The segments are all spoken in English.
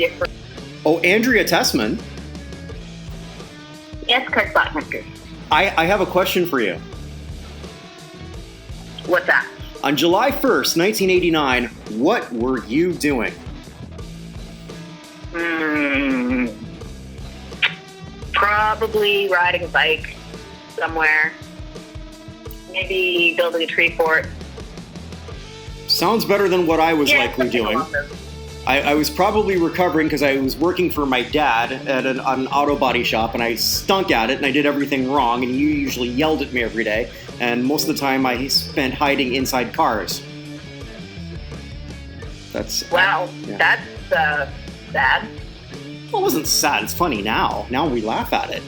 different. Oh, Andrea Tessmann. Yes, Kirk Buchner. I have a question for you. What's that? On July 1st, 1989, what were you doing? Probably riding a bike somewhere. Maybe building a tree fort. Sounds better than what I was likely doing. I was probably recovering because I was working for my dad at an auto body shop, and I stunk at it, and I did everything wrong, and he usually yelled at me every day, and most of the time I spent hiding inside cars. Wow, yeah. That's sad. Well, it wasn't sad, it's funny now. Now we laugh at it.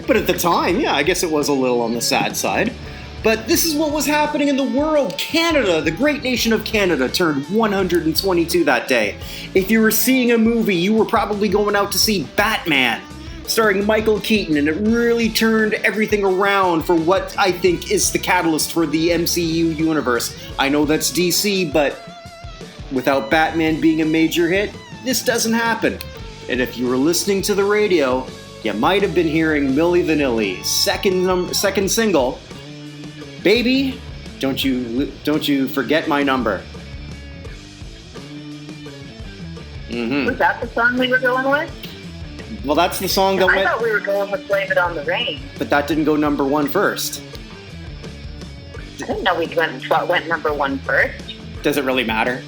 But at the time, yeah, I guess it was a little on the sad side. But this is what was happening in the world. Canada, the great nation of Canada, turned 122 that day. If you were seeing a movie, you were probably going out to see Batman, starring Michael Keaton, and it really turned everything around for what I think is the catalyst for the MCU universe. I know that's DC, but without Batman being a major hit, this doesn't happen. And if you were listening to the radio, you might have been hearing Milli Vanilli's second single, Baby, don't you forget my number. Was that the song we were going with? Well, that's the song that I thought we were going with Blame It on the Rain. But that didn't go number one first. I didn't know we went number one first. Does it really matter?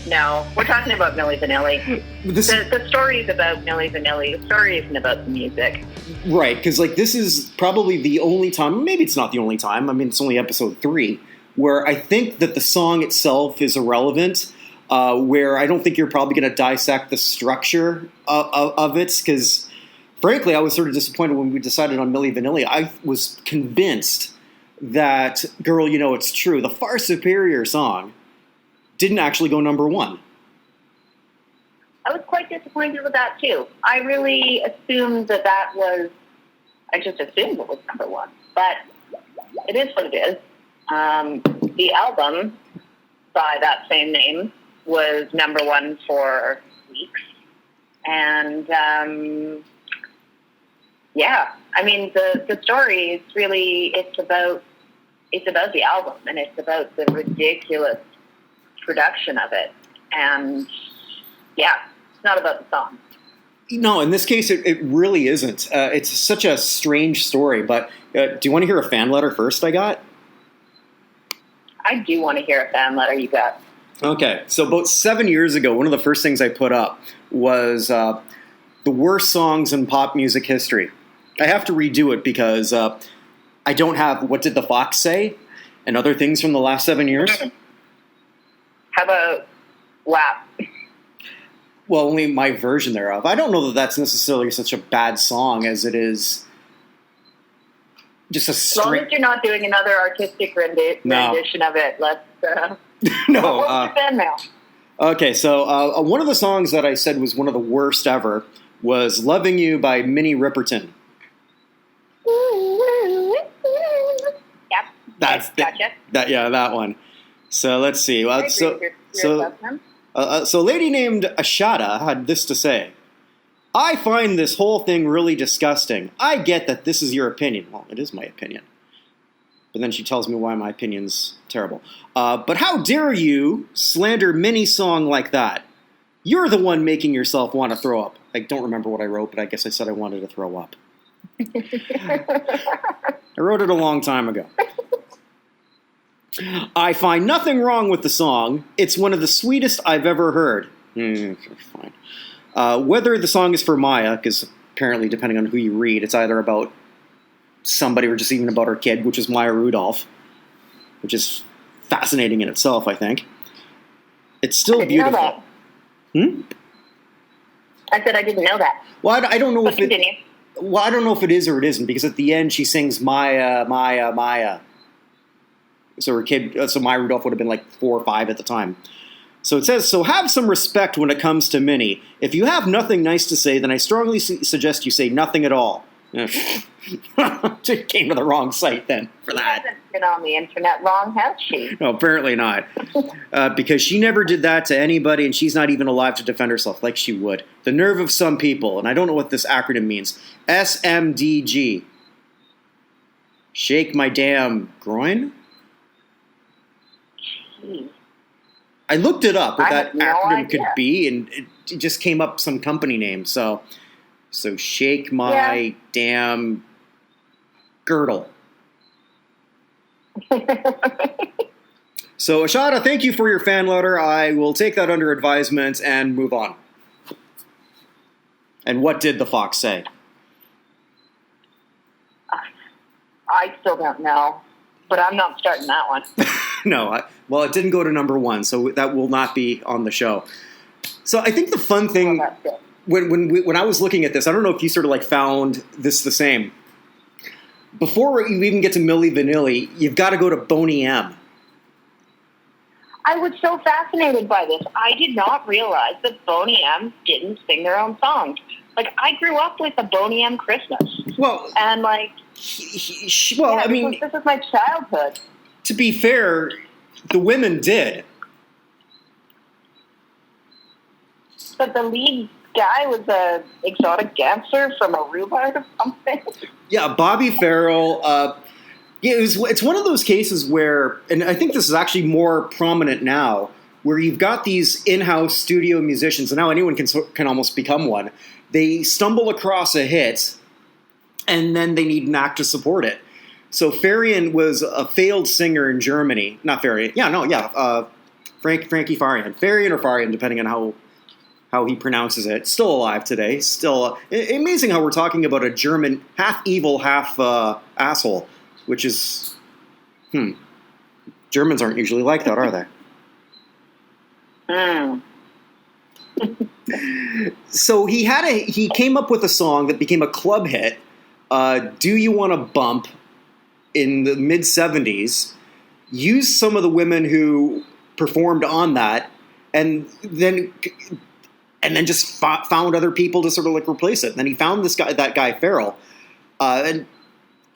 No, we're talking about Milli Vanilli. The story is about Milli Vanilli. The story isn't about the music. Right, because this is probably the only time, maybe it's not the only time, I mean, it's only episode 3, where I think that the song itself is irrelevant, where I don't think you're probably going to dissect the structure of it, because frankly, I was sort of disappointed when we decided on Milli Vanilli. I was convinced that Girl, You Know It's True, the far superior song, didn't actually go number one. I was quite disappointed with that, too. I really assumed that was... I just assumed it was number one. But it is what it is. The album by that same name was number one for weeks. And, yeah. I mean, the story is really... It's about the album, and it's about the ridiculous production of it. And... yeah, it's not about the song. No, in this case, it really isn't. It's such a strange story, but do you want to hear a fan letter first I got? I do want to hear a fan letter you got. Okay, so about 7 years ago, one of the first things I put up was the worst songs in pop music history. I have to redo it because I don't have What Did the Fox Say and other things from the last 7 years. How about WAP? Well, only my version thereof. I don't know that that's necessarily such a bad song as it is just a As long as you're not doing another artistic rendition of it, let's... no. What's your fan mail? Okay, so one of the songs that I said was one of the worst ever was Loving You by Minnie Riperton. Yep. Gotcha. That one. So let's see. So a lady named Ashada had this to say. I find this whole thing really disgusting. I get that this is your opinion. Well, it is my opinion. But then she tells me why my opinion's terrible. But how dare you slander Minnie's song like that? You're the one making yourself want to throw up. I don't remember what I wrote, but I guess I said I wanted to throw up. I wrote it a long time ago. I find nothing wrong with the song. It's one of the sweetest I've ever heard. Fine. Whether the song is for Maya, because apparently, depending on who you read, it's either about somebody or just even about her kid, which is Maya Rudolph, which is fascinating in itself, I think. It's still beautiful. Know that. I said I didn't know that. Well, I don't know but if continue. I don't know if it is or it isn't, because at the end she sings Maya, Maya, Maya. So her kid, so Maya Rudolph would have been like 4 or 5 at the time. So it says, so have some respect when it comes to Minnie. If you have nothing nice to say, then I strongly suggest you say nothing at all. She came to the wrong site then for She that. hasn't been on the internet long, has she? No, apparently not. Because she never did that to anybody, and she's not even alive to defend herself like she would. The nerve of some people, and I don't know what this acronym means. SMDG. Shake my damn groin? Jeez. I looked it up, what I that have no acronym idea. could be, and it just came up some company name. So shake my damn girdle. So, Ashada, thank you for your fan letter. I will take that under advisement and move on. And what did the fox say? I still don't know, but I'm not starting that one. No, well, it didn't go to number one, so that will not be on the show. So I think the fun thing, Well, that's it. when I was looking at this, I don't know if you sort of like found this the same. Before you even get to Milli Vanilli, you've got to go to Boney M. I was so fascinated by this. I did not realize that Boney M didn't sing their own songs. Like, I grew up with a Boney M Christmas. Well, And, like, I mean, this is my childhood. to be fair, the women did. But the lead guy was a exotic dancer from Aruba or something. Yeah, Bobby Farrell. It's one of those cases where, and I think this is actually more prominent now, where you've got these in-house studio musicians, and now anyone can almost become one. They stumble across a hit, and then they need an act to support it. So Farian was a failed singer in Germany. Not Farian. Frankie Farian. Farian or Farian, depending on how he pronounces it. Still alive today. Still amazing how we're talking about a German, half evil, half asshole, which is, Germans aren't usually like that, are they? So he came up with a song that became a club hit, Do You Want to Bump, in the mid-'70s, used some of the women who performed on that, and then just found other people to sort of like replace it. And then he found that guy Farrell, and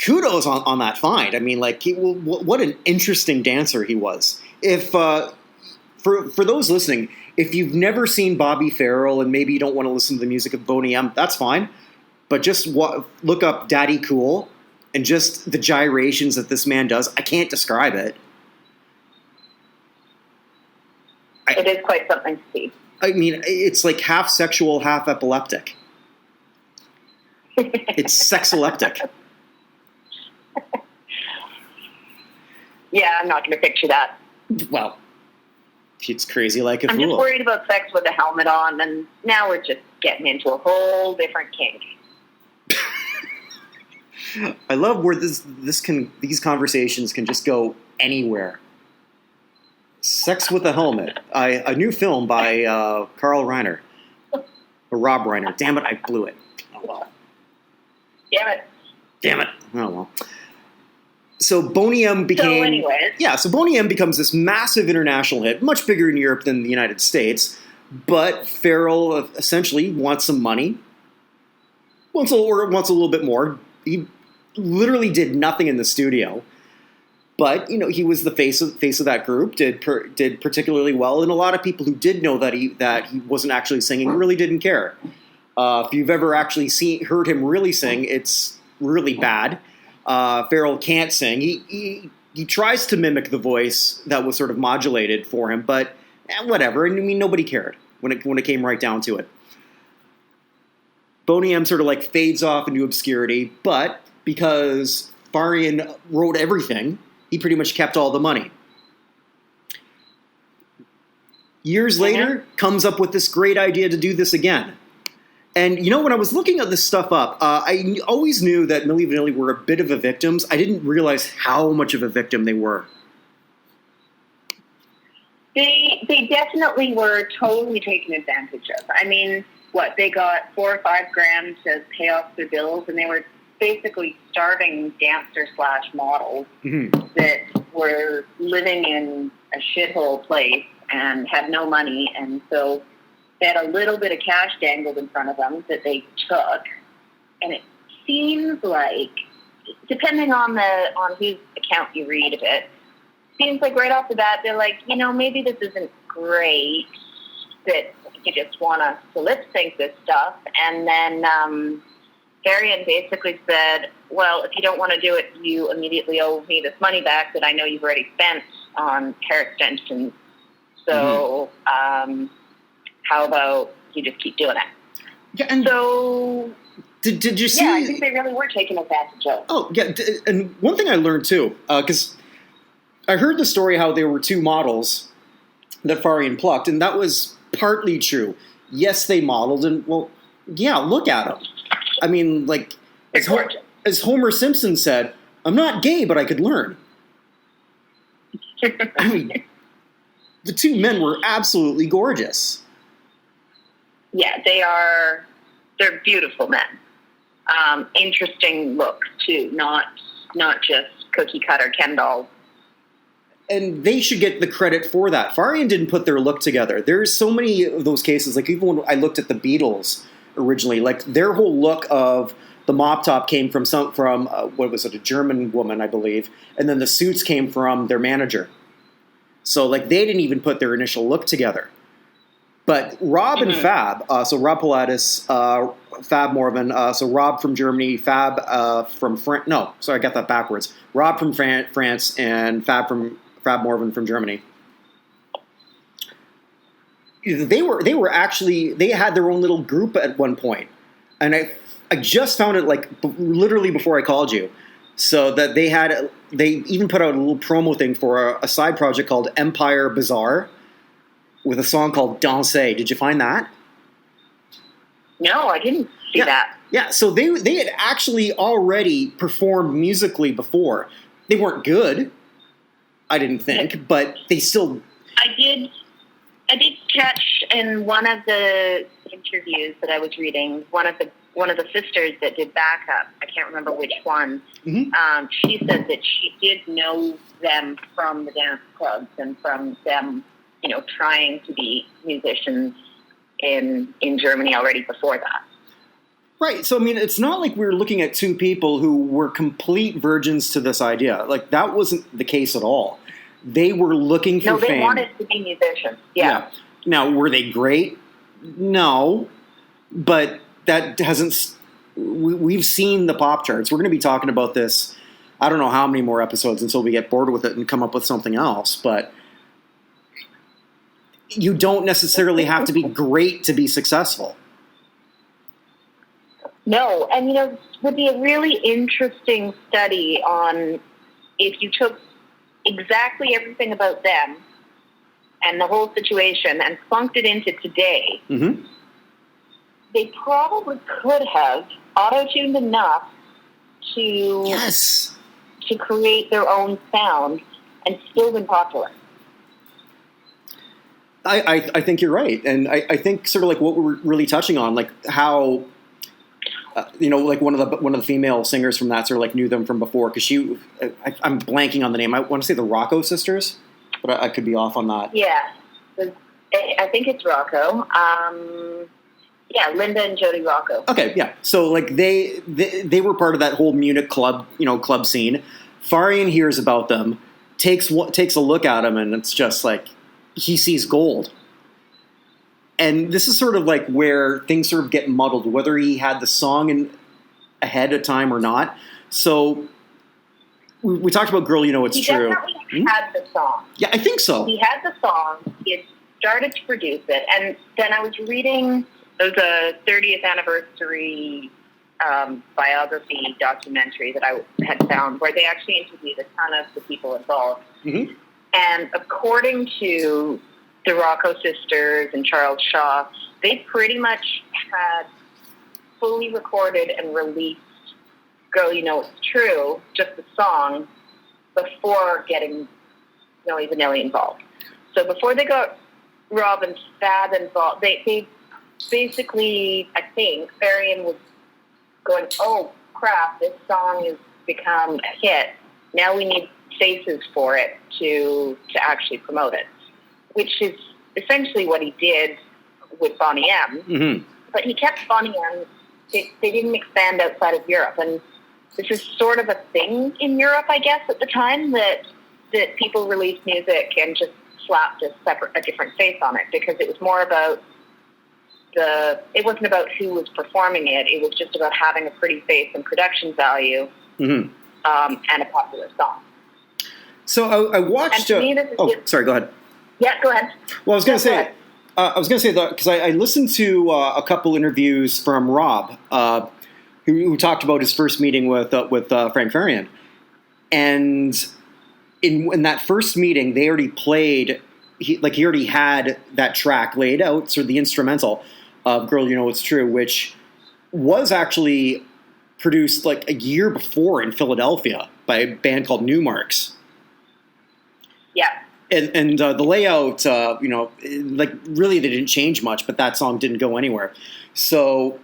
kudos on that find. I mean, like, what an interesting dancer he was. If for those listening, if you've never seen Bobby Farrell and maybe you don't want to listen to the music of Boney M, that's fine. But just look up Daddy Cool and just the gyrations that this man does. I can't describe it. It is quite something to see. I mean, it's like half sexual, half epileptic. It's sexoleptic. Yeah, I'm not going to picture that. Well, it's crazy like a I'm fool. just worried about sex with a helmet on, and now we're just getting into a whole different kink. I love where these conversations can just go anywhere. Sex with a Helmet, a new film by Carl Reiner. Or Rob Reiner. Damn it, I blew it. Oh well. Damn it. Oh well. So Boney M became... So anyways. Yeah, so Boney M becomes this massive international hit, much bigger in Europe than the United States. But Farrell essentially wants some money. Wants a little bit more. He literally did nothing in the studio. But, he was the face of that group, did particularly well, and a lot of people who did know that he wasn't actually singing really didn't care. If you've ever actually heard him really sing, it's really bad. Farrell can't sing. He tries to mimic the voice that was sort of modulated for him, but whatever. I mean, nobody cared when it came right down to it. Boney M sort of like fades off into obscurity, but because Farian wrote everything, he pretty much kept all the money. Years later, comes up with this great idea to do this again. And, when I was looking at this stuff up, I always knew that Milli Vanilli were a bit of a victims. I didn't realize how much of a victim they were. They definitely were totally taken advantage of. I mean, they got $4 or $5 grand to pay off their bills, and they were basically starving dancer/models that were living in a shithole place and had no money, and so they had a little bit of cash dangled in front of them that they took, and it seems like, depending on whose account you read of it, seems like right off the bat they're like, maybe this isn't great, that you just want us to lip sync this stuff. And then Varian basically said, well, if you don't want to do it, you immediately owe me this money back that I know you've already spent on hair extensions. So how about you just keep doing it? Yeah, and so did you see? Yeah, I think they really were taking advantage of. Oh, yeah, and one thing I learned too, because I heard the story how there were two models that Farian plucked, and that was partly true. Yes, they modeled, and well, yeah, look at them. I mean, like, as Homer Simpson said, I'm not gay, but I could learn. I mean, the two men were absolutely gorgeous. Yeah, they're beautiful men. Interesting looks, too, not just cookie-cutter Ken dolls. And they should get the credit for that. Farian didn't put their look together. There's so many of those cases. Like, even when I looked at the Beatles originally, like, their whole look of the mop top came from what was it, a German woman, I believe. And then the suits came from their manager. So, like, they didn't even put their initial look together. But Rob and Fab, so Rob Pilatus, Fab Morvan, so Rob from Germany, Fab from France. No, sorry, I got that backwards. Rob from France and Fab Morvan from Germany. They were actually, they had their own little group at one point. And I just found it like literally before I called you. So that they even put out a little promo thing for a side project called Empire Bazaar with a song called Danse. Did you find that? No, I didn't see that. Yeah, so they had actually already performed musically before. They weren't good, I didn't think, but they still... I did catch in one of the interviews that I was reading, one of the sisters that did backup, I can't remember which one, she said that she did know them from the dance clubs and from them, trying to be musicians in Germany already before that. Right. So, I mean, it's not like we were looking at two people who were complete virgins to this idea. Like, that wasn't the case at all. They were looking for fame. No, they wanted to be musicians. Yeah. Now, were they great? No. But that hasn't... We've seen the pop charts. We're going to be talking about this, I don't know how many more episodes until we get bored with it and come up with something else. But you don't necessarily have to be great to be successful. No, and it would be a really interesting study on if you took exactly everything about them and the whole situation and plunked it into today. Mm-hmm. They probably could have auto-tuned enough to create their own sound and still been popular. I think you're right, and I think sort of like what we're really touching on, like how like one of the female singers from that sort of like knew them from before because I'm blanking on the name. I want to say the Rocco sisters, but I could be off on that. Yeah, I think it's Rocco. Yeah, Linda and Jody Rocco. Okay, yeah. So like they were part of that whole Munich club scene. Farian hears about them, takes a look at them, and it's just like he sees gold. And this is sort of like where things sort of get muddled, whether he had the song ahead of time or not. So we talked about "Girl, You Know It's True." He definitely had the song. Yeah, I think so. He had the song. He had started to produce it, and then I was reading. There was a 30th anniversary biography documentary that I had found where they actually interviewed a ton of the people involved. Mm-hmm. And according to the Rocco sisters and Charles Shaw, they pretty much had fully recorded and released Girl, You Know It's True, just the song, before getting Milli Vanilli involved. So before they got Rob and Fab involved, they basically, I think, Farian was going, oh, crap, this song has become a hit. Now we need faces for it to actually promote it, which is essentially what he did with Bonnie M. Mm-hmm. But he kept Bonnie M they didn't expand outside of Europe. And this is sort of a thing in Europe, I guess, at the time, that people released music and just slapped a different face on it, because it was more about it wasn't about who was performing it. It was just about having a pretty face and production value, and a popular song. So I watched. Sorry. Go ahead. Yeah, go ahead. Well, I was going to say that because I listened to a couple interviews from Rob, who talked about his first meeting with Frank Farian, and in that first meeting, they already played. He already had that track laid out, so the instrumental of "Girl, You Know It's True," which was actually produced like a year before in Philadelphia by a band called Newmarks. Yeah. And the layout, really they didn't change much, but that song didn't go anywhere. So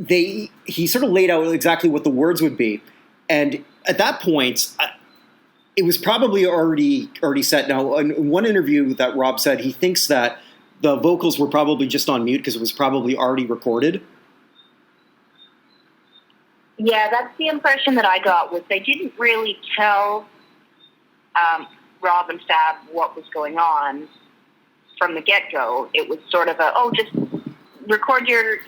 he sort of laid out exactly what the words would be. And at that point, it was probably already set. Now, in one interview that Rob said, he thinks that the vocals were probably just on mute because it was probably already recorded. Yeah, that's the impression that I got, was they didn't really tell Rob and Fab what was going on from the get-go. It was sort of just record your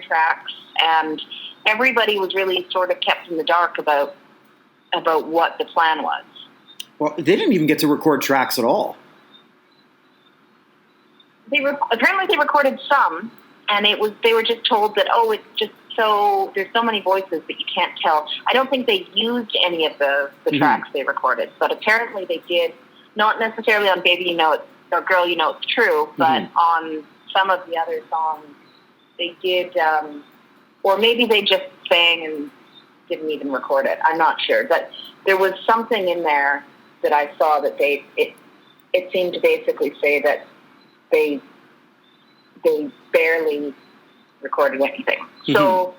tracks, and everybody was really sort of kept in the dark about what the plan was. Well, they didn't even get to record tracks at all. Apparently they recorded some, and they were just told that, it's just there's so many voices that you can't tell. I don't think they used any of the tracks they recorded, but apparently they did, not necessarily on Baby You Know It, or Girl You Know It's True, but on some of the other songs they did, or maybe they just sang and didn't even record it. I'm not sure, but there was something in there that I saw that it seemed to basically say that they barely recorded anything. So,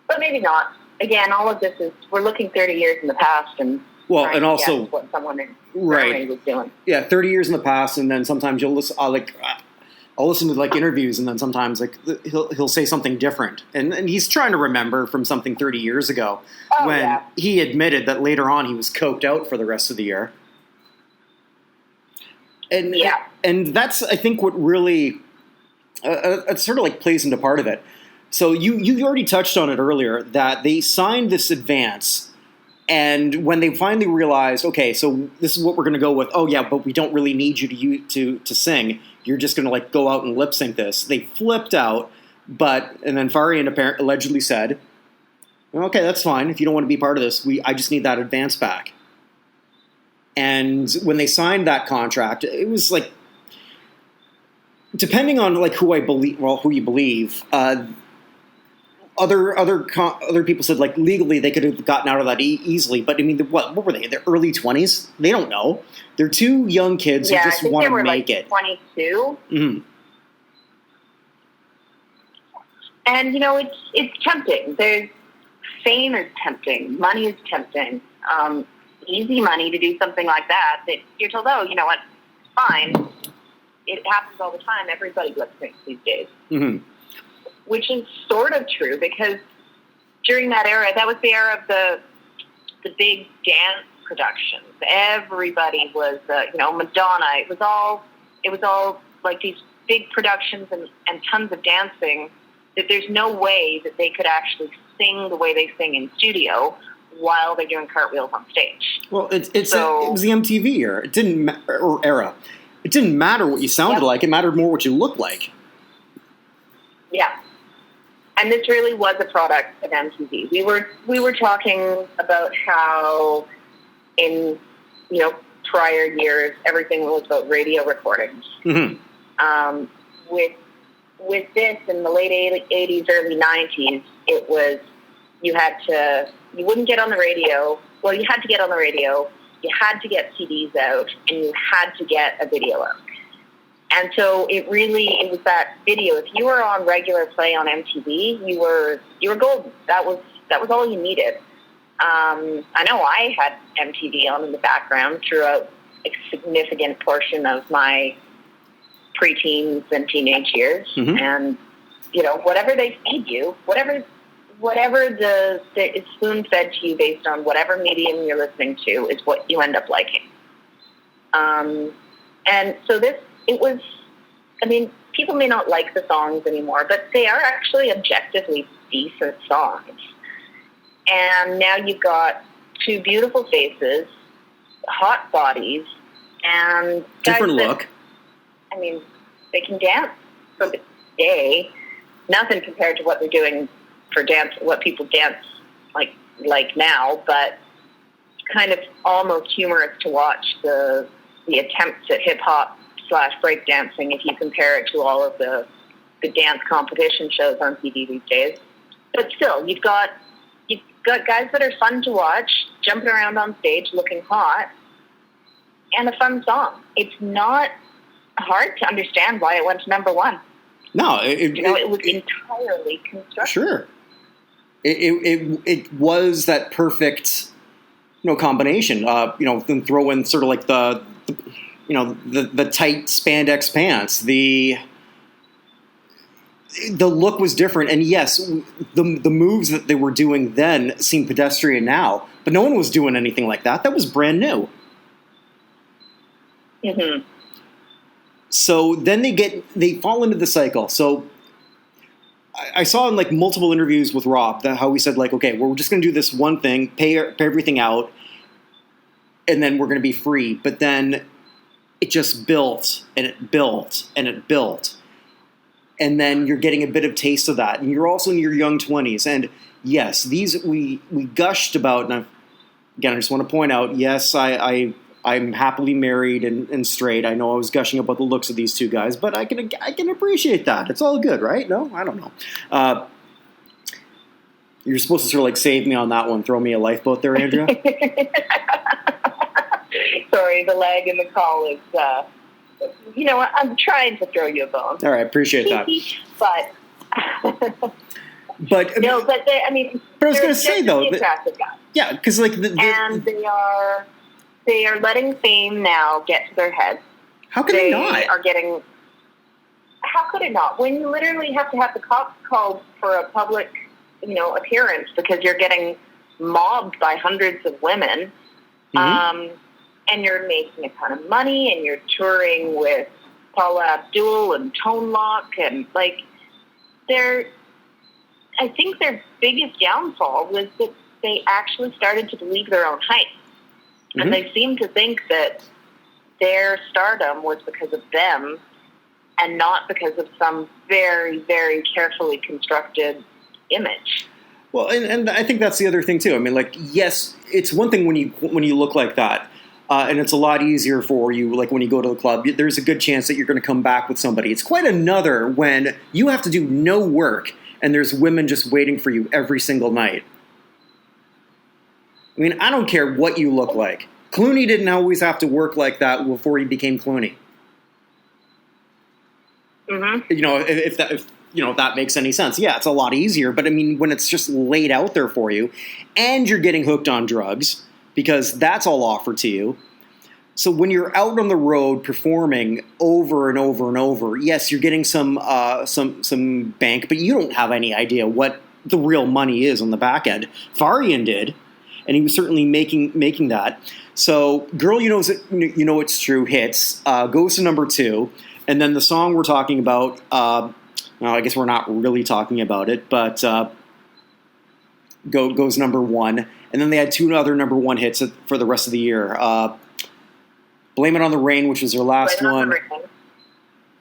but maybe not. Again, all of this is, we're looking 30 years in the past, and and also what someone in Germany was doing. Yeah, 30 years in the past, and then sometimes you'll listen. I'll listen to like interviews, and then sometimes like he'll say something different, and he's trying to remember from something 30 years ago when he admitted that later on he was coked out for the rest of the year. And that's, I think, what really it sort of like plays into part of it. So you already touched on it earlier, that they signed this advance, and when they finally realized, okay, so this is what we're going to go with. Oh yeah, but we don't really need you to sing. You're just going to like go out and lip sync this. They flipped out, and then Farian allegedly said, okay, that's fine. If you don't want to be part of this, I just need that advance back. And when they signed that contract, it was like, depending on like who you believe, other people said like legally they could have gotten out of that easily. But I mean, what were they in their early 20s? They don't know. They're two young kids who just want to make it. 22. Mm-hmm. And it's tempting. Fame is tempting. Money is tempting. Easy money to do something like that you're told, oh, you know what, fine. It happens all the time. Everybody lip syncs these days. Mm-hmm. Which is sort of true, because during that era, that was the era of the big dance productions. Everybody was, Madonna. It was all like these big productions and tons of dancing, that there's no way that they could actually sing the way they sing in studio while they're doing cartwheels on stage. Well, it was the MTV era. It didn't era. It didn't matter what you sounded like. It mattered more what you looked like. Yeah. And this really was a product of MTV. We were talking about how in prior years everything was about radio recordings. Mm-hmm. With this in the late 80s, early 90s, it was you wouldn't get on the radio. Well, you had to get on the radio. You had to get CDs out, and you had to get a video out. And so it was that video. If you were on regular play on MTV, you were golden. That was all you needed. I know I had MTV on in the background throughout a significant portion of my preteens and teenage years, mm-hmm. and whatever they feed you, whatever the is spoon fed to you based on whatever medium you're listening to is what you end up liking. And so people may not like the songs anymore, but they are actually objectively decent songs. And now you've got two beautiful faces, hot bodies, and different look. They can dance for the day. Nothing compared to what they're doing for dance, what people dance like now, but kind of almost humorous to watch the attempts at hip hop / breakdancing if you compare it to all of the dance competition shows on TV these days. But still, you've got guys that are fun to watch, jumping around on stage looking hot, and a fun song. It's not hard to understand why it went to number one. No, it was entirely constructed. Sure. It was that perfect, combination. Then throw in sort of like the tight spandex pants. The look was different, and yes, the moves that they were doing then seem pedestrian now, but no one was doing anything like that. That was brand new. Mm-hmm. So then they fall into the cycle. So I saw in like multiple interviews with Rob how he said okay, we're just going to do this one thing, pay everything out, and then we're going to be free. But then it just built and it built and it built. And then you're getting a bit of taste of that. And you're also in your young 20s. And yes, these we gushed about. And again, I just want to point out, yes, I'm happily married and straight. I know I was gushing about the looks of these two guys, but I can appreciate that. It's all good, right? No, I don't know. You're supposed to sort of save me on that one. Throw me a lifeboat there, Andrea. Sorry, the lag in the call is... I'm trying to throw you a bone. All right, appreciate that. But but no, but I was going to say though, yeah, because and they are letting fame now get to their heads. How could they not? How could it not? When you literally have to have the cops called for a public, appearance because you're getting mobbed by hundreds of women. Mm-hmm. And you're making a ton of money, and you're touring with Paula Abdul and Tone Loc, and I think their biggest downfall was that they actually started to believe their own hype. Mm-hmm. And they seemed to think that their stardom was because of them and not because of some very, very carefully constructed image. Well, and I think that's the other thing too. Yes, it's one thing when you look like that. And it's a lot easier for you, when you go to the club, there's a good chance that you're going to come back with somebody. It's quite another when you have to do no work and there's women just waiting for you every single night. I don't care what you look like. Clooney didn't always have to work like that before he became Clooney. Mm-hmm. If that makes any sense. Yeah, it's a lot easier. But when it's just laid out there for you and you're getting hooked on drugs, because that's all offered to you. So when you're out on the road performing over and over and over, yes, you're getting some bank, but you don't have any idea what the real money is on the back end. Farian did, and he was certainly making that. So Girl, You Know It's True hits, goes to number 2, and then the song we're talking about, I guess we're not really talking about it, but goes number 1. And then they had 2 other number 1 hits for the rest of the year. Blame It on the Rain, which was their last one.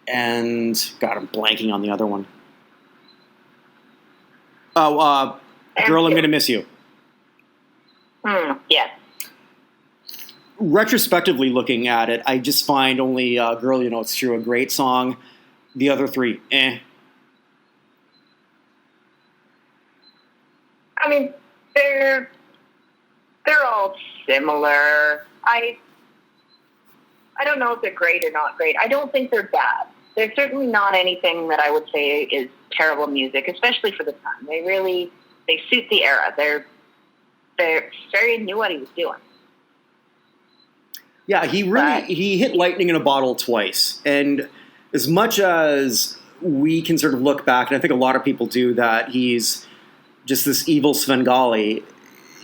And, God, I'm blanking on the other one. Oh, Girl, I'm Gonna Miss You. Yes. Retrospectively looking at it, I just find only Girl, You Know It's True a great song. The other 3, They're all similar. I don't know if they're great or not great. I don't think they're bad. They're certainly not anything that I would say is terrible music, especially for the time. They suit the era. Farian knew what he was doing. Yeah, he hit lightning in a bottle twice. And as much as we can sort of look back, and I think a lot of people do, that he's just this evil Svengali.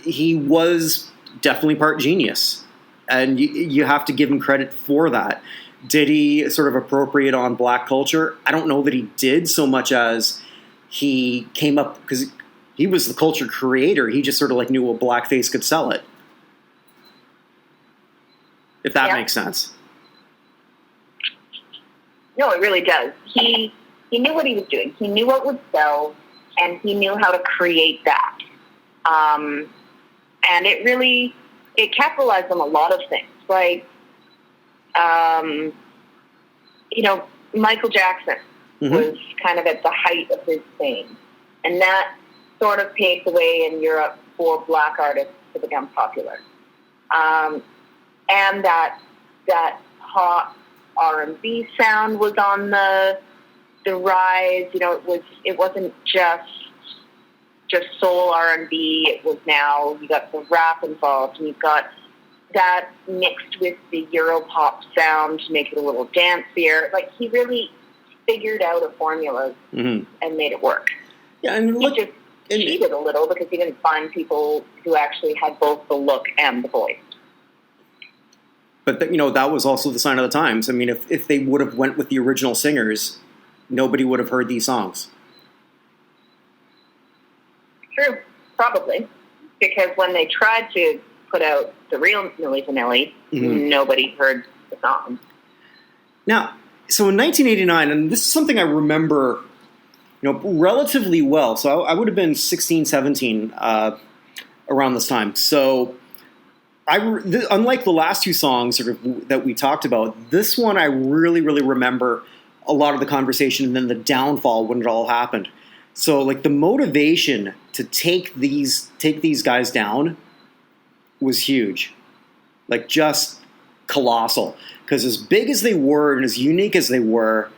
He was definitely part genius, and you have to give him credit for that. Did he sort of appropriate on black culture? I don't know that he did so much as he came up, because he was the culture creator. He just sort of like knew a blackface could sell it. If that makes sense. No, it really does. He knew what he was doing. He knew what would sell, and he knew how to create that. And it capitalized on a lot of things. Like, Michael Jackson was kind of at the height of his fame. And that sort of paved the way in Europe for black artists to become popular. And that pop R&B sound was on the rise. It wasn't just soul R&B. It was now, you got the rap involved, and you've got that mixed with the Europop sound to make it a little dancier. Like, he really figured out a formula and made it work. Yeah, and he just cheated a little because he didn't find people who actually had both the look and the voice. But that was also the sign of the times. I mean, if they would have went with the original singers, nobody would have heard these songs. True, probably, because when they tried to put out the real Milli Vanilli, nobody heard the song. Now, so in 1989, and this is something I remember, relatively well. So I would have been 16, 17 around this time. So unlike the last two songs that we talked about, this one I really, really remember a lot of the conversation and then the downfall when it all happened. So, like, the motivation to take these guys down was huge. Like, just colossal. Because as big as they were and as unique as they were,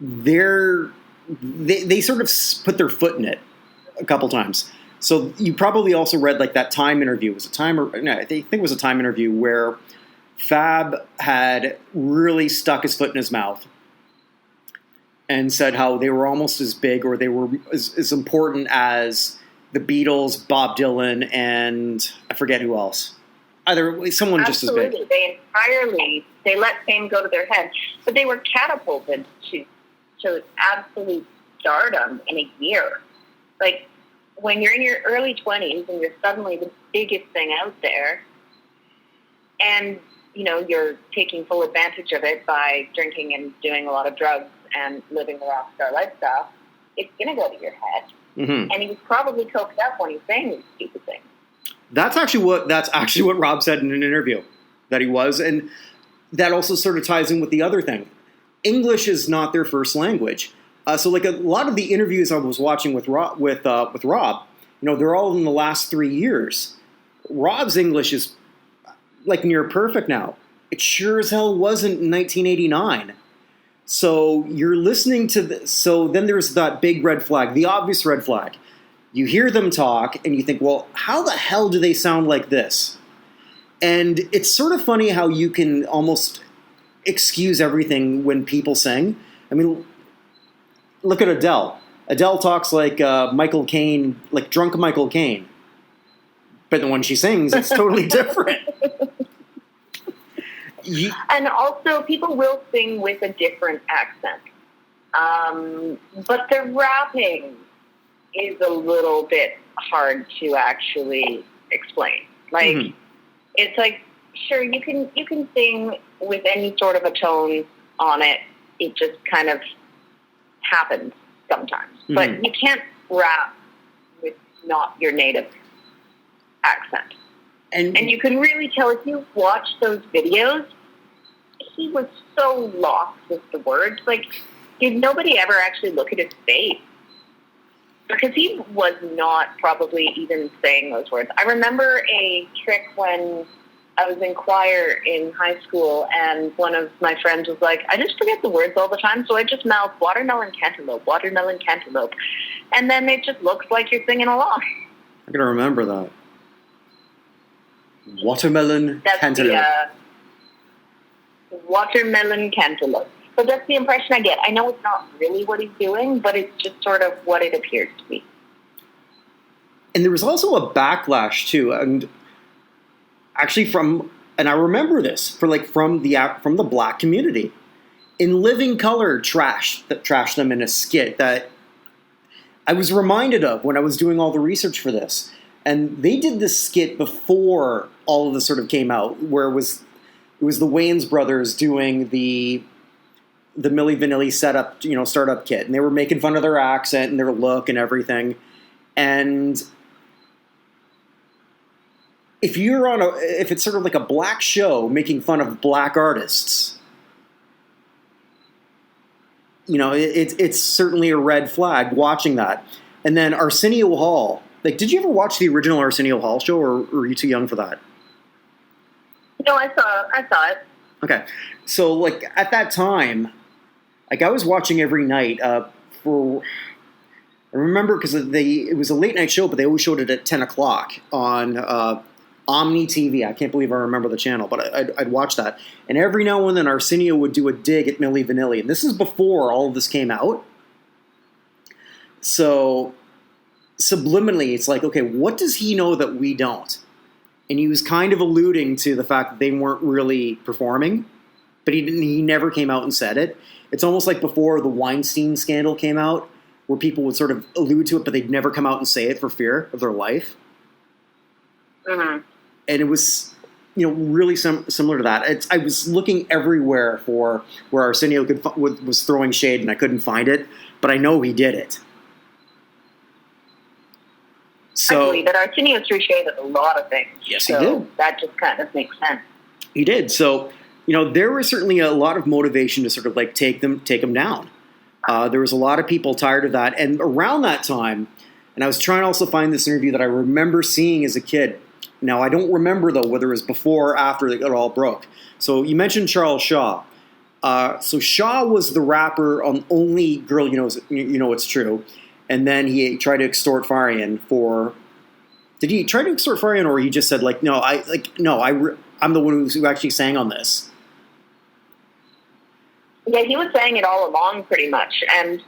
they sort of put their foot in it a couple times. So you probably also read, like, that Time interview. I think it was a Time interview where Fab had really stuck his foot in his mouth and said how they were almost as big, or they were as important as the Beatles, Bob Dylan, and I forget who else. Either someone Absolutely. just as big. They let fame go to their head, but they were catapulted to absolute stardom in a year. Like, when you're in your early 20s and you're suddenly the biggest thing out there, and you're taking full advantage of it by drinking and doing a lot of drugs and living the rock star lifestyle, it's going to go to your head. Mm-hmm. And he was probably coked up when he's saying these stupid things. That's actually what Rob said in an interview, that he was, and that also sort of ties in with the other thing. English is not their first language. So, like, a lot of the interviews I was watching with Rob, they're all in the last 3 years. Rob's English is, like, near perfect now. It sure as hell wasn't in 1989. So you're listening to this. So then there's that big red flag, the obvious red flag. You hear them talk and you think, well, how the hell do they sound like this? And it's sort of funny how you can almost excuse everything when people sing. I mean, look at Adele. Adele talks like Michael Caine, like drunk Michael Caine. But when she sings, it's totally different. And also, people will sing with a different accent. But the rapping is a little bit hard to actually explain. Like, it's like, sure, you can sing with any sort of a tone on it. It just kind of happens sometimes. But you can't rap with not your native accent. And you can really tell if you watch those videos, he was so lost with the words. Like, did nobody ever actually look at his face? Because he was not probably even saying those words. I remember a trick when I was in choir in high school, and one of my friends was like, I just forget the words all the time, so I just mouth watermelon cantaloupe, watermelon cantaloupe. And then it just looks like you're singing along. I'm going to remember that. Watermelon cantaloupe. Watermelon cantaloupe. So that's the impression I get. I know it's not really what he's doing, but it's just sort of what it appears to be. And there was also a backlash too, and actually and I remember this from the black community. In Living Color trashed them in a skit that I was reminded of when I was doing all the research for this. And they did this skit before all of this sort of came out, where it was the Wayans brothers doing the Milli Vanilli startup kit, and they were making fun of their accent and their look and everything. And if it's sort of like a black show making fun of black artists, it's certainly a red flag watching that. And then Arsenio Hall, did you ever watch the original Arsenio Hall show, or were you too young for that? No, I saw it. Okay, so at that time, I was watching every night. I remember because it was a late night show, but they always showed it at 10 o'clock on Omni TV. I can't believe I remember the channel, but I'd watch that. And every now and then Arsenio would do a dig at Milli Vanilli. And this is before all of this came out. So subliminally, it's like, okay, what does he know that we don't? And he was kind of alluding to the fact that they weren't really performing, but he never came out and said it. It's almost like before the Weinstein scandal came out, where people would sort of allude to it, but they'd never come out and say it for fear of their life. Mm-hmm. And it was, really similar to that. I was looking everywhere for where Arsenio was throwing shade, and I couldn't find it, but I know he did it. So, I believe that Arsenio threw shade at a lot of things. Yes, he did. That just kind of makes sense. He did. So, there was certainly a lot of motivation to sort of take them down. There was a lot of people tired of that. And around that time, and I was trying to also find this interview that I remember seeing as a kid. Now, I don't remember, though, whether it was before or after it all broke. So you mentioned Charles Shaw. So Shaw was the rapper on Only Girl You Know It's True. And then he tried to extort Farian for... Did he try to extort Farian, or he just said, I'm the one who actually sang on this? Yeah, he was saying it all along, pretty much. And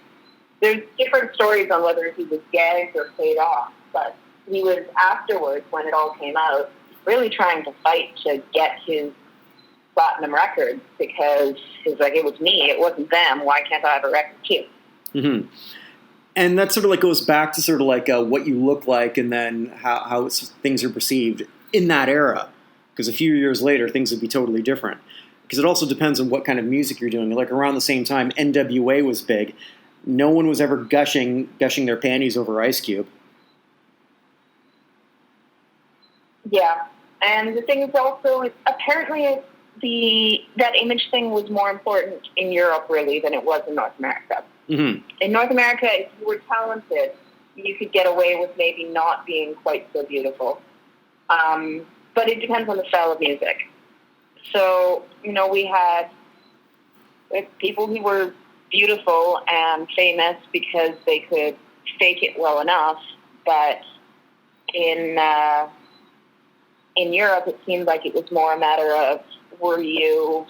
there's different stories on whether he was gagged or paid off. But he was afterwards, when it all came out, really trying to fight to get his platinum record, because he's like, it was me, it wasn't them. Why can't I have a record too? Mm-hmm. And that sort of goes back to sort of what you look like, and then how things are perceived in that era. Because a few years later, things would be totally different. Because it also depends on what kind of music you're doing. Around the same time, NWA was big. No one was ever gushing their panties over Ice Cube. Yeah, and the thing is also, apparently that image thing was more important in Europe, really, than it was in North America. Mm-hmm. In North America, if you were talented, you could get away with maybe not being quite so beautiful. But it depends on the style of music. So, we had people who were beautiful and famous because they could fake it well enough, but in Europe, it seemed like it was more a matter of, were you,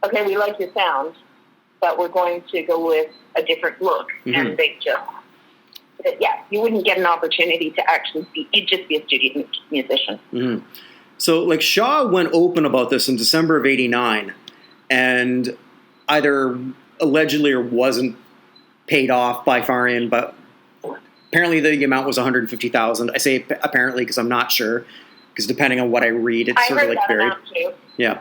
okay, we like your sound, but we're going to go with a different look. Mm-hmm. And they you wouldn't get an opportunity to actually you'd just be a studio musician. Mm-hmm. So, Shaw went open about this in December of '89, and either allegedly or wasn't paid off by Farian, but apparently the amount was $150,000. I say apparently because I'm not sure, because depending on what I read, it's sort of varied. Amount too. Yeah.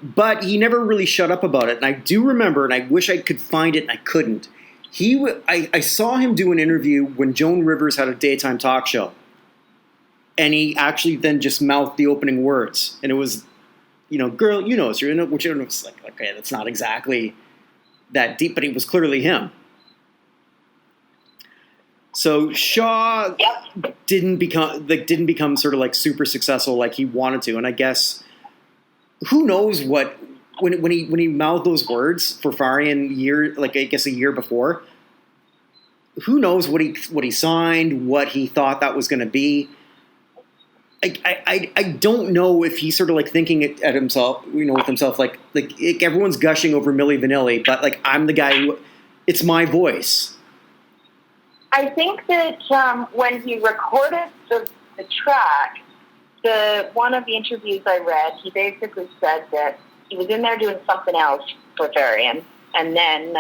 But he never really shut up about it. And I do remember, and I wish I could find it, and I couldn't. I saw him do an interview when Joan Rivers had a daytime talk show. And he actually then just mouthed the opening words. And it was, girl, it's your, which was like, okay, that's not exactly that deep, but it was clearly him. So Shaw didn't become sort of super successful like he wanted to. And I guess, who knows what, when he mouthed those words for Farian a year before, who knows what he signed, what he thought that was going to be. I don't know if he's sort of like thinking at himself, with himself, like everyone's gushing over Milli Vanilli, but like I'm the guy who, it's my voice. I think that when he recorded the track, one of the interviews I read, he basically said that he was in there doing something else for Varian, and then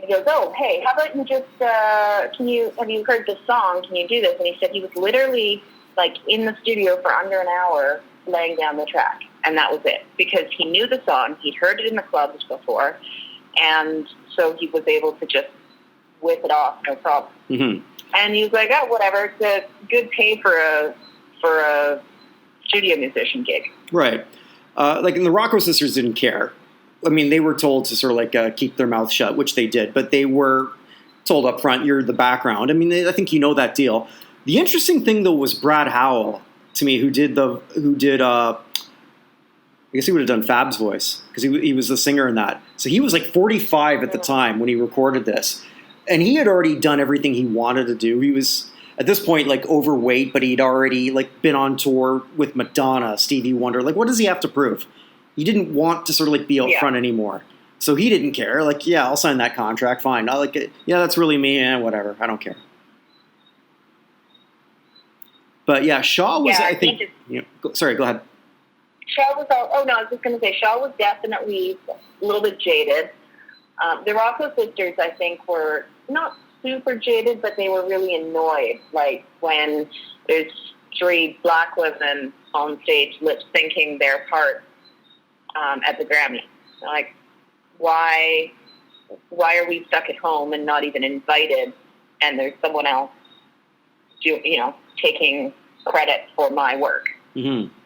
he goes, "Oh, hey, how about you just have you heard this song? Can you do this?" And he said he was literally like in the studio for under an hour laying down the track, and that was it, because he knew the song, he'd heard it in the clubs before, and so he was able to just whip it off, no problem. Mm-hmm. And he was like, "Oh, whatever, it's a good pay for a studio musician gig." Right. And the Rocco sisters didn't care. I mean, they were told to sort of like keep their mouth shut, which they did, but they were told up front, you're the background. I mean, I think you know that deal. The interesting thing, though, was Brad Howell, to me, who did I guess he would have done Fab's voice, because he was the singer in that. So he was like 45 at the time when he recorded this. And he had already done everything he wanted to do. He was, at this point, like overweight, but he'd already like been on tour with Madonna, Stevie Wonder. Like, what does he have to prove? He didn't want to sort of like be out front anymore. So he didn't care. Like, yeah, I'll sign that contract. Fine. I like it. Yeah, that's really me. Whatever. I don't care. But yeah, Shaw was, I think sorry, go ahead. Shaw was, I was just going to say, Shaw was definitely a little bit jaded. The Rocco sisters, I think, were not super jaded, but they were really annoyed, like when there's 3 black women on stage lip-syncing their part at the Grammy. Like, why are we stuck at home and not even invited, and there's someone else taking credit for my work,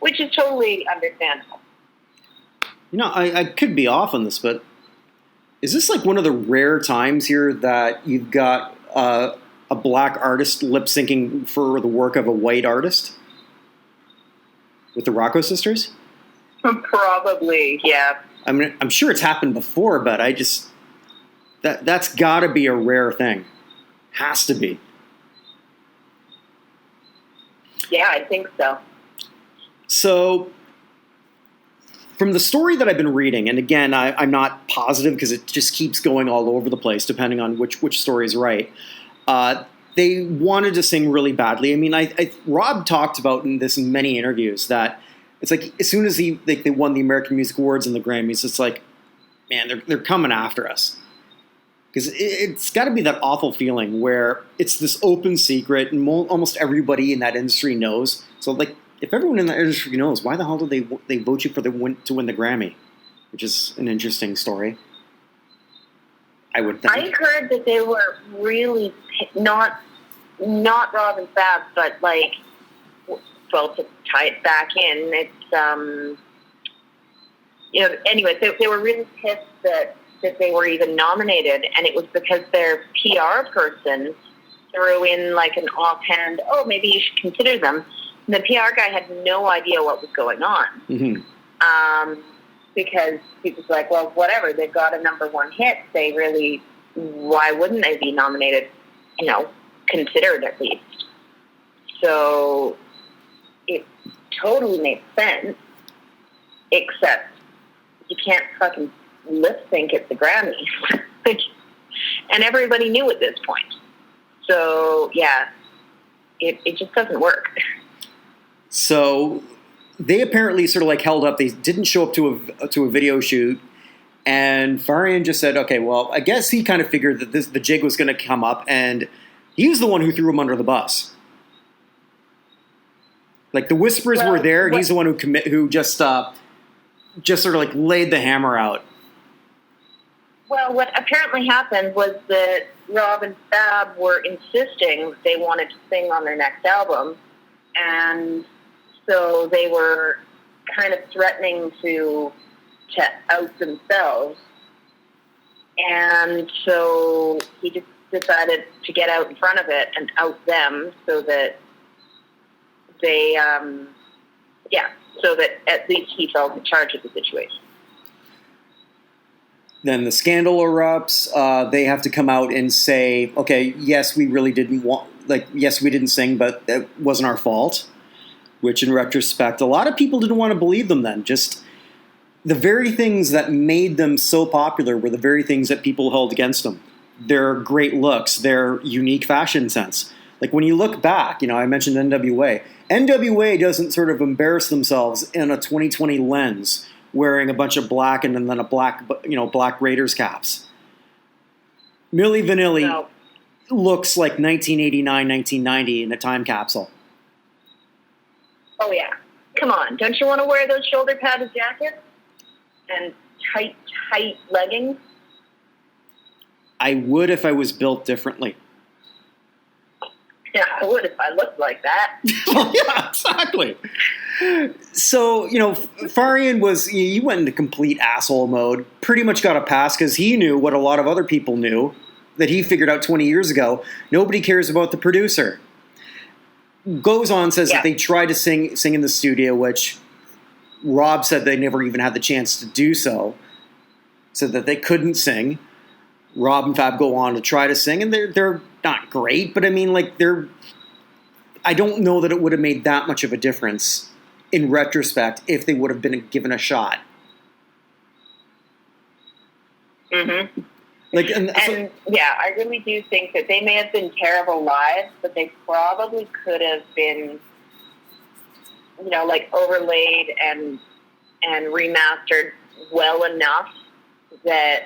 which is totally understandable. I could be off on this, but is this like one of the rare times here that you've got a black artist lip-syncing for the work of a white artist with the Rocco sisters? Probably, yeah. I mean, I'm sure it's happened before, but that's got to be a rare thing. Has to be. Yeah, I think so. So, from the story that I've been reading, and again, I'm not positive because it just keeps going all over the place depending on which story is right. They wanted to sing really badly. I mean, Rob talked about in many interviews that it's like as soon as they won the American Music Awards and the Grammys, it's like, man, they're coming after us. Because it's got to be that awful feeling where it's this open secret and almost everybody in that industry knows. So, like, if everyone in that industry knows, why the hell did they vote you to win the Grammy? Which is an interesting story, I would think. I heard that they were really not Rob and Fab, but like, well, to tie it back in, it's anyway, they were really pissed that they were even nominated, and it was because their PR person threw in like an offhand, "Oh, maybe you should consider them." And the PR guy had no idea what was going on, because he was like, "Well, whatever, they've got a #1 hit. Why wouldn't they be nominated? Considered at least." So it totally makes sense, except you can't fucking lip sync at the Grammys. And everybody knew at this point. So, yeah, it just doesn't work. So they apparently sort of like held up. They didn't show up to a video shoot. And Varian just said, okay, well, I guess he kind of figured that the jig was going to come up. And he was the one who threw him under the bus. Like the whispers were there, and he's the one who just sort of like laid the hammer out. Well, what apparently happened was that Rob and Fab were insisting they wanted to sing on their next album, and so they were kind of threatening to out themselves, and so he just decided to get out in front of it and out them so that they, so that at least he felt in charge of the situation. Then the scandal erupts. They have to come out and say, okay, yes, we really didn't yes, we didn't sing, but that wasn't our fault, which in retrospect, a lot of people didn't want to believe them then. Just the very things that made them so popular were the very things that people held against them. Their great looks, their unique fashion sense. Like when you look back, I mentioned NWA. NWA doesn't sort of embarrass themselves in a 2020 lens, wearing a bunch of black and then a black Raiders caps. Milli Vanilli looks like 1989, 1990 in a time capsule. Oh yeah, come on! Don't you want to wear those shoulder padded jackets and tight leggings? I would if I was built differently. Yeah, I would if I looked like that. Yeah, exactly. So, Farian he went into complete asshole mode, pretty much got a pass because he knew what a lot of other people knew that he figured out 20 years ago. Nobody cares about the producer. Goes on, says that they tried to sing in the studio, which Rob said they never even had the chance to do so. Said that they couldn't sing. Rob and Fab go on to try to sing, and they're not great, but I mean, I don't know that it would have made that much of a difference in retrospect if they would have been given a shot. Mm-hmm. I really do think that they may have been terrible live, but they probably could have been, overlaid and remastered well enough that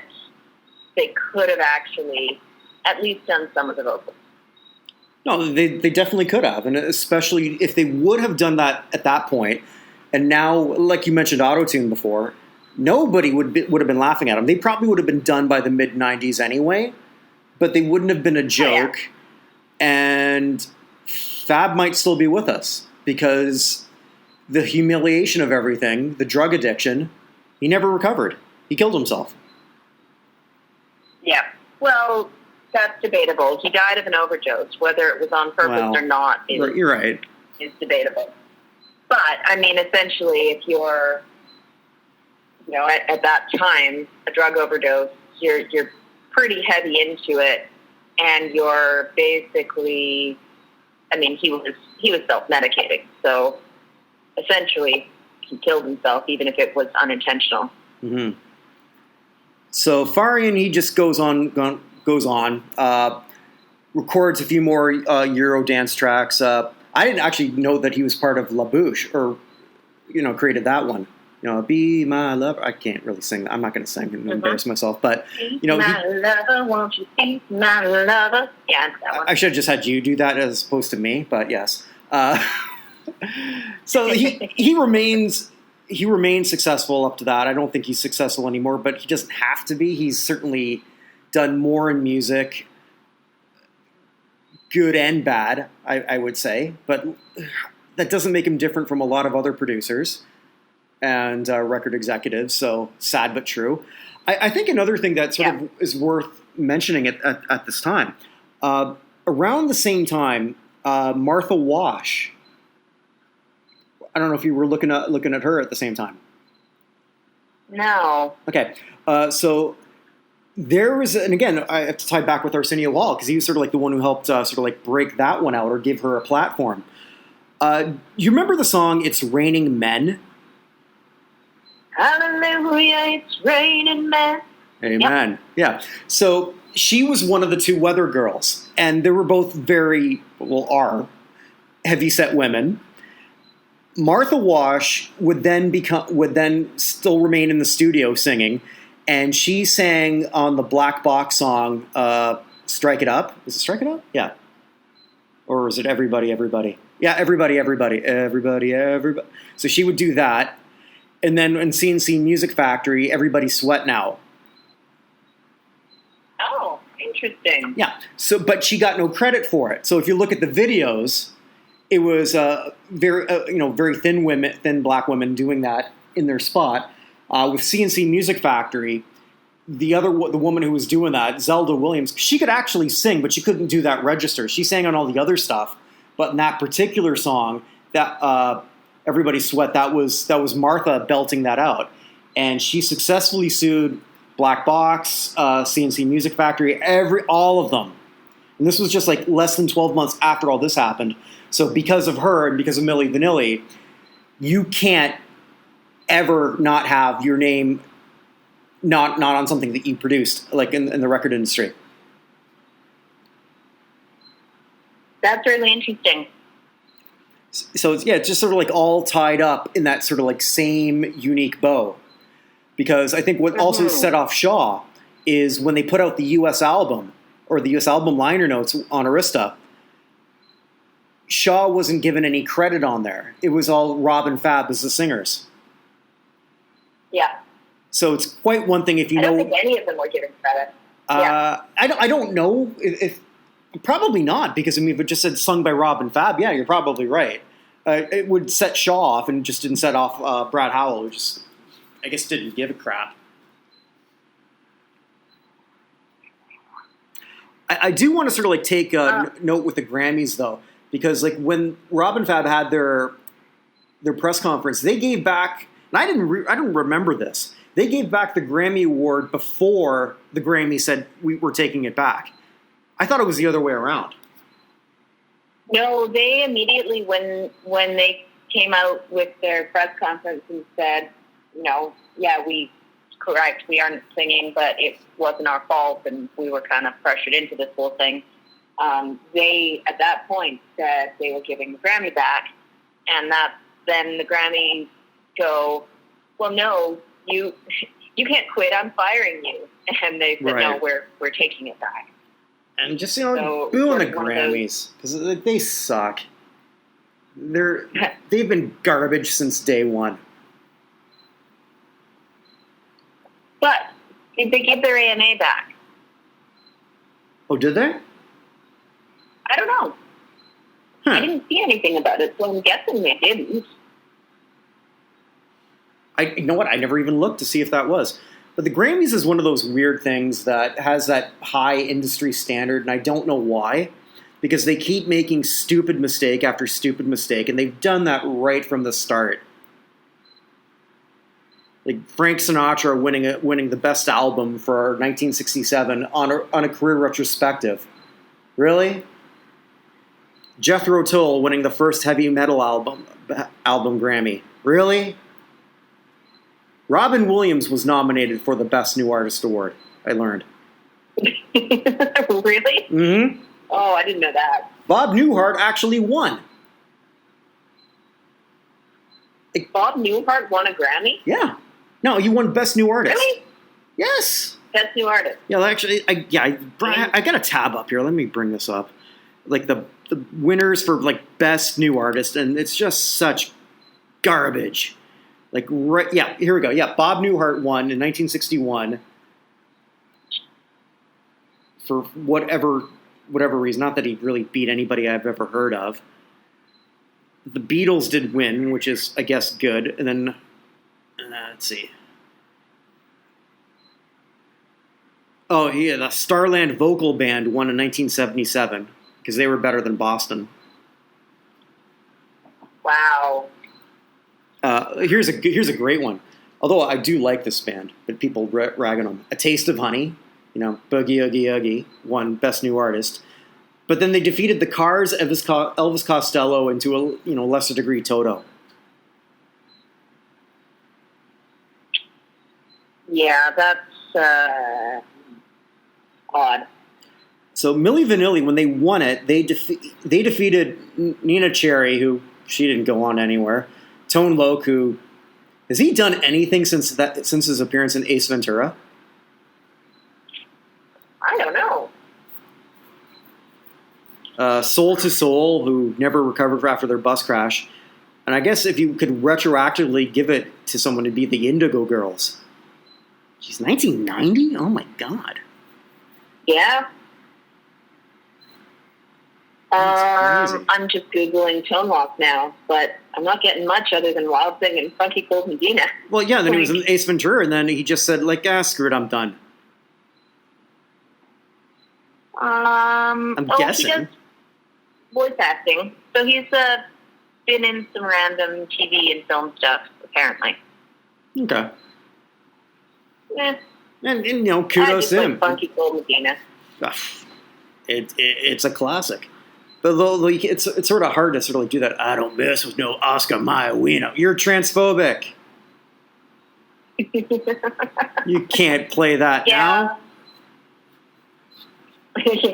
they could have actually at least done some of the vocals. No, they definitely could have, and especially if they would have done that at that point. And now, like you mentioned, auto-tune before, nobody would have been laughing at them. They probably would have been done by the mid-'90s anyway, but they wouldn't have been a joke. Oh, yeah. And Fab might still be with us because the humiliation of everything, the drug addiction, he never recovered. He killed himself. Yeah. Well, that's debatable. He died of an overdose. Whether it was on purpose or not you're right. Is debatable. But, I mean, essentially, if you're, at that time, a drug overdose, you're pretty heavy into it, and you're basically, he was self-medicating. So, essentially, he killed himself, even if it was unintentional. Mm-hmm. So Farian, he just goes on, records a few more Euro dance tracks. I didn't actually know that he was part of La Bouche, or created that one. Be my lover. I can't really sing that. I'm not going to sing and embarrass myself. But my lover, won't you be my lover? Yeah, that one. I should have just had you do that as opposed to me. But yes. So he remains. He remained successful up to that. I don't think he's successful anymore, but he doesn't have to be. He's certainly done more in music, good and bad, I would say. But that doesn't make him different from a lot of other producers and record executives. So sad but true. I think another thing that sort of is worth mentioning at this time, around the same time, Martha Wash. I don't know if you were looking at her at the same time. No. Okay. So there was, and again, I have to tie back with Arsenio Hall because he was sort of like the one who helped break that one out or give her a platform. You remember the song "It's Raining Men"? Hallelujah, it's raining men. Amen. Yep. Yeah. So she was one of the two Weather Girls, and they were both are heavy-set women. Martha Wash would then still remain in the studio singing, and she sang on the Black Box song "Strike It Up." Is it "Strike It Up"? Yeah. Or is it "Everybody, Everybody"? Yeah, everybody. So she would do that, and then in CNC Music Factory, "Everybody Sweat Now." Oh, interesting. Yeah. So, but she got no credit for it. So if you look at the videos, it was very thin black women doing that in their spot. With CNC Music Factory, the woman who was doing that, Zelda Williams, she could actually sing, but she couldn't do that register. She sang on all the other stuff, but in that particular song, that "Everybody Sweat," that was Martha belting that out, and she successfully sued Black Box, CNC Music Factory, all of them. And this was just like less than 12 months after all this happened. So because of her and because of Milli Vanilli, you can't ever not have your name not on something that you produced, like in the record industry. That's really interesting. So it's just sort of like all tied up in that sort of like same unique bow. Because I think what also set off Shaw is when they put out the U.S. album, or the U.S. album liner notes on Arista, Shaw wasn't given any credit on there. It was all Rob and Fab as the singers. Yeah. So it's quite one thing if you know. I don't think any of them were given credit. I don't know if probably not, because I mean if it just said sung by Rob and Fab, yeah, you're probably right. It would set Shaw off and just didn't set off Brad Howell, who just I guess didn't give a crap. I do want to sort of like take a note with the Grammys though, because like when Rob and Fab had their press conference, they gave back, and I didn't remember this. They gave back the Grammy Award before the Grammy said we were taking it back. I thought it was the other way around. No, they immediately, when they came out with their press conference and said, correct, we aren't singing, but it wasn't our fault and we were kind of pressured into this whole thing. They, at that point, said they were giving the Grammy back, and then the Grammys go, well, no, you can't quit, I'm firing you. And they said, no, we're taking it back. And just, booing the Grammys, because they suck. They've been garbage since day one. But did they give their AMA back? Oh, did they? I don't know. Huh. I didn't see anything about it, so I'm guessing they didn't. You know what? I never even looked to see if that was. But the Grammys is one of those weird things that has that high industry standard, and I don't know why. Because they keep making stupid mistake after stupid mistake, and they've done that right from the start. Like Frank Sinatra winning the best album for 1967 on a career retrospective. Really? Jethro Tull winning the first heavy metal album Grammy. Really? Robin Williams was nominated for the Best New Artist Award, I learned. Really? Mm-hmm. Oh, I didn't know that. Bob Newhart actually won. Bob Newhart won a Grammy? Yeah. No, he won Best New Artist. Really? Yes. Best New Artist. Yeah, actually, I got a tab up here. Let me bring this up. Like the winners for like Best New Artist, and it's just such garbage. Like, yeah, here we go. Yeah, Bob Newhart won in 1961 for whatever reason. Not that he really beat anybody I've ever heard of. The Beatles did win, which is, I guess, good. And then, let's see. Oh, yeah, the Starland Vocal Band won in 1977 because they were better than Boston. Wow. Here's a great one. Although I do like this band, but people rag on them. A Taste of Honey, Boogie Oogie Oogie won Best New Artist. But then they defeated the Cars, Elvis Costello, and to a lesser degree Toto. Yeah, that's odd. So Milli Vanilli, when they won it, they defeated Nina Cherry, who she didn't go on anywhere. Tone Loc, who has he done anything since his appearance in Ace Ventura? I don't know. Soul to Soul, who never recovered after their bus crash. And I guess if you could retroactively give it to someone, it'd be the Indigo Girls. She's 1990? Oh my God. Yeah. That's crazy. I'm just Googling Tone Loc now, but I'm not getting much other than Wild Thing and Funky Cold Medina. Well, yeah, then he was in Ace Ventura, and then he just said, screw it, I'm done. I'm guessing. He does voice acting. So he's been in some random TV and film stuff, apparently. Okay. Yeah. And kudos to him. Funky Cold Medina. It's a classic. But like, it's sort of hard to sort of like do that. I don't mess with no Oscar Mayer wiener. You're transphobic. You can't play that now. You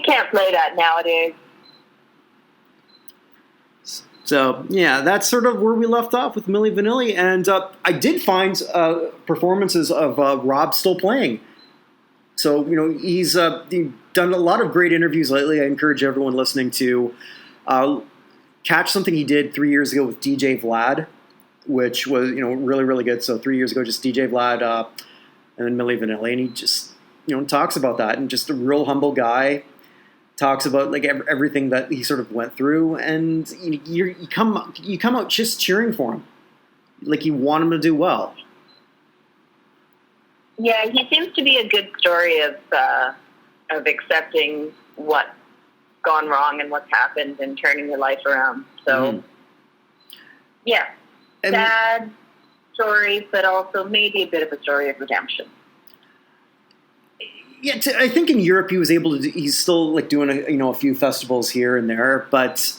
can't play that nowadays. So, yeah, that's sort of where we left off with Milli Vanilli. And I did find performances of Rob still playing. So, he's done a lot of great interviews lately. I encourage everyone listening to catch something he did 3 years ago with DJ Vlad, which was, really, really good. So 3 years ago, just DJ Vlad and then Milli Vanilli. And he just, talks about that. And just a real humble guy. Talks about like everything that he sort of went through. And you come out just cheering for him. Like you want him to do well. Yeah, he seems to be a good story of accepting what's gone wrong and what's happened and turning your life around. So, yeah, sad story, but also maybe a bit of a story of redemption. Yeah, I think in Europe he was able to. He's still like doing a few festivals here and there, but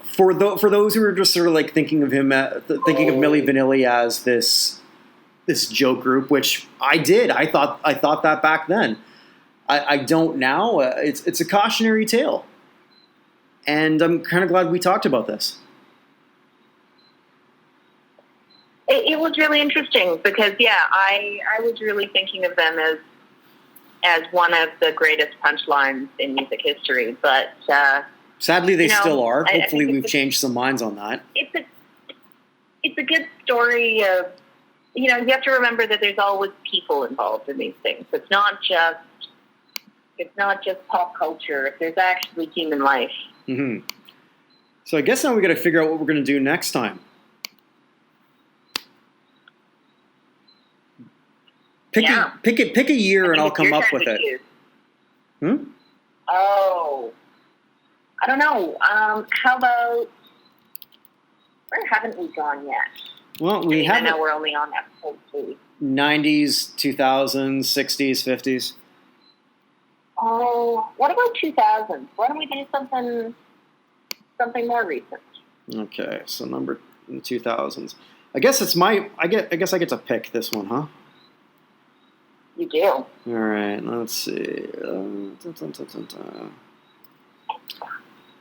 for those who are just sort of like thinking of him, thinking of Milli Vanilli as this joke group, which I did. I thought that back then. I don't now. It's a cautionary tale, and I'm kind of glad we talked about this. It was really interesting because, I was really thinking of them as one of the greatest punchlines in music history. But sadly, they still are. Hopefully, we've changed some minds on that. It's a good story of, you have to remember that there's always people involved in these things. It's not just pop culture. There's actually human life. Mm-hmm. So I guess now we got to figure out what we're going to do next time. Pick a year, and I'll come up with it. Oh, I don't know. How about, where haven't we gone yet? Well, I know we're only on episode 2. 90s, 2000s, 60s, 50s. Oh, what about 2000s? Why don't we do something more recent? Okay, so number in the 2000s. I guess I guess I get to pick this one, huh? You do. All right, let's see.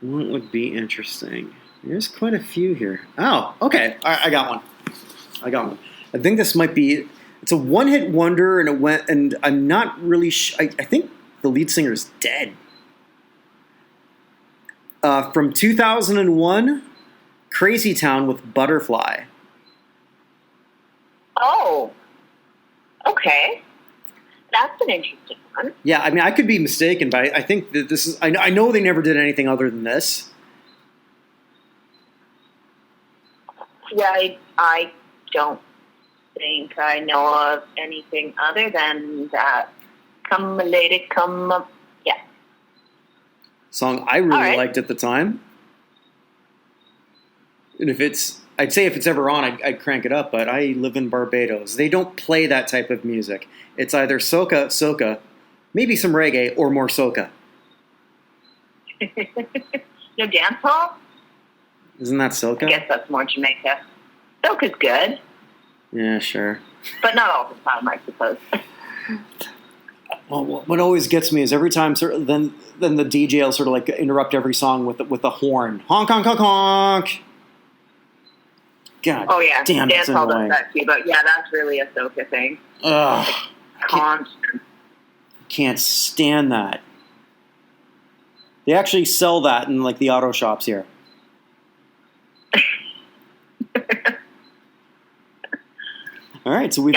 What would be interesting? There's quite a few here. Oh, okay. I got one. I think this might be. It's a one-hit wonder, and I'm not really. I think the lead singer is dead. From 2001, Crazy Town with Butterfly. Oh, okay. That's an interesting one. Yeah, I mean, I could be mistaken, but I think that this is. I know they never did anything other than this. Yeah, I don't think I know of anything other than that. Come, lady, come up. Yeah. Song I really liked at the time. And I'd say if it's ever on, I'd crank it up, but I live in Barbados. They don't play that type of music. It's either soca, maybe some reggae, or more soca. No dance hall? Isn't that soca? I guess that's more Jamaica. Soca's good. Yeah, sure. But not all the time, I suppose. Well, what always gets me is every time, then the DJ will sort of like interrupt every song with a horn. Honk, honk, honk, honk. God, oh yeah, damn, dance that's hall does annoying. that too. But yeah, that's really a soca thing. Ugh, Constant. can't stand that. They actually sell that in like the auto shops here. All right, so we've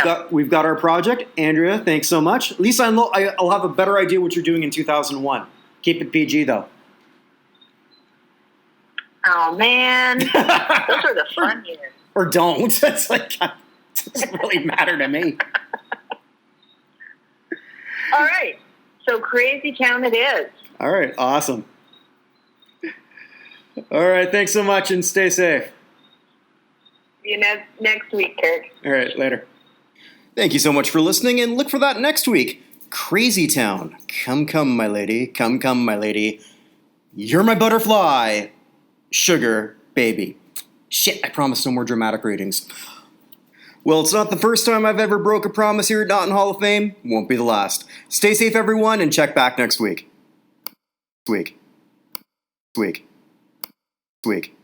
got our project. Andrea, thanks so much. At least I'll have a better idea what you're doing in 2001. Keep it PG though. Oh man, those are the fun years. Or don't. It's like it doesn't really matter to me. All right, so Crazy Town it is. All right, awesome. All right, thanks so much and stay safe. See you next week, Kirk. All right, later. Thank you so much for listening, and look for that next week. Crazy Town. Come, come, my lady. Come, come, my lady. You're my butterfly. Sugar, baby. Shit, I promised no more dramatic readings. Well, it's not the first time I've ever broke a promise here at Naughton Hall of Fame. Won't be the last. Stay safe, everyone, and check back next week. Week.